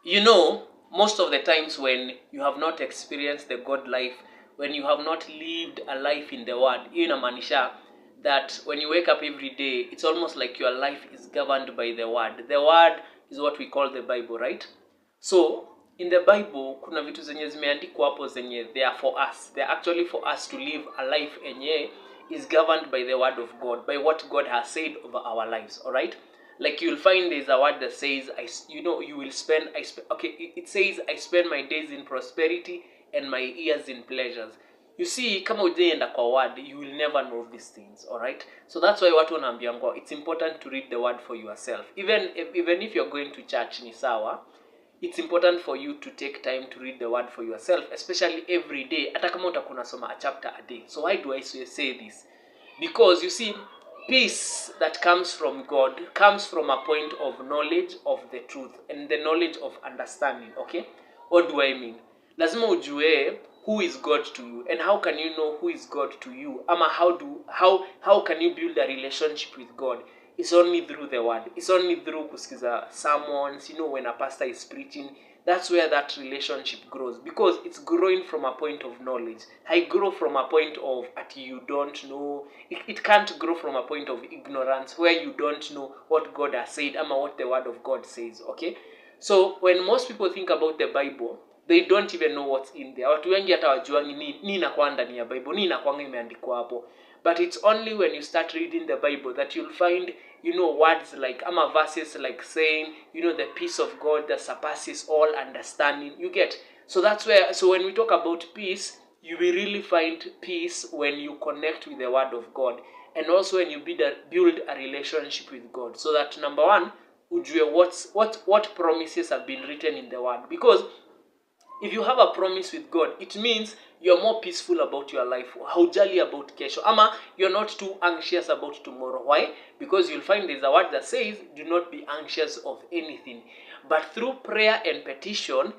You know, most of the times when you have not experienced the God life, when you have not lived a life in the Word, inamaanisha that when you wake up every day, it's almost like your life is governed by the Word. The Word is what we call the Bible, right? So in the Bible kuna vitu zenye zimeandikwa hapo zenye they are for us. They are actually for us to live a life enye is governed by the Word of God, by what God has said over our lives, all right? Like you'll find there's a word that says, it says, I spend my days in prosperity and my years in pleasures. You see, kama ujaenda kwa word, you will never know these things, all right? So that's why watu wanaambiangwa, it's important to read the word for yourself. Even if you're going to church, ni sawa, it's important for you to take time to read the word for yourself, especially every day, hata kama utakuna soma a chapter a day. So why do I say this? Because you see, peace that comes from God comes from a point of knowledge of the truth and the knowledge of understanding, okay? What do I mean? Lazima ujue who is God to you, and how can you know who is God to you? Ama how can you build a relationship with God? It's only through the word. It's only through kusikiza sermons, when a pastor is preaching. That's where that relationship grows, because it's growing from a point of knowledge. I grow from a point of at you don't know. It can't grow from a point of ignorance where you don't know what God has said ama what the word of God says, okay? So when most people think about the Bible, they don't even know what's in there. Watu wengi hata wajuangi ni inakuwa ndani ya Bible, ni inakuwa imeandikwa hapo. But it's only when you start reading the Bible that you'll find, words like, verses like saying, the peace of God that surpasses all understanding. You get? So that's where, so when we talk about peace, you will really find peace when you connect with the word of God. And also when you build a relationship with God. So that number one, ujue what promises have been written in the word. Because if you have a promise with God, it means you're more peaceful about your life. Haujali about kesho. Ama you're not too anxious about tomorrow. Why? Because you'll find there's a word that says, do not be anxious of anything. But through prayer and petition,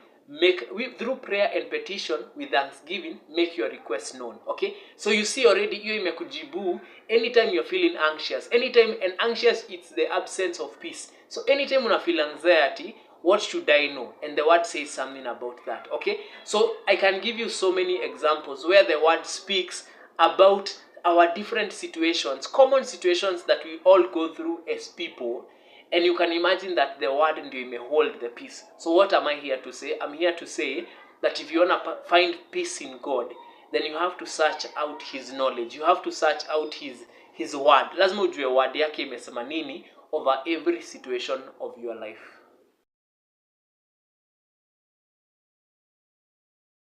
with thanksgiving, make your request known. Okay? So you see already, hiyo imekujibu. Anytime you're feeling anxious, and anxious, it's the absence of peace. So anytime you feel anxiety, what should I know? And the word says something about that, okay? So I can give you so many examples where the word speaks about our different situations, common situations that we all go through as people. And you can imagine that the word may hold the peace. So what am I here to say? I'm here to say that if you want to find peace in God, then you have to search out his knowledge. You have to search out his word. Lazima ujue word yake imesema nini over every situation of your life.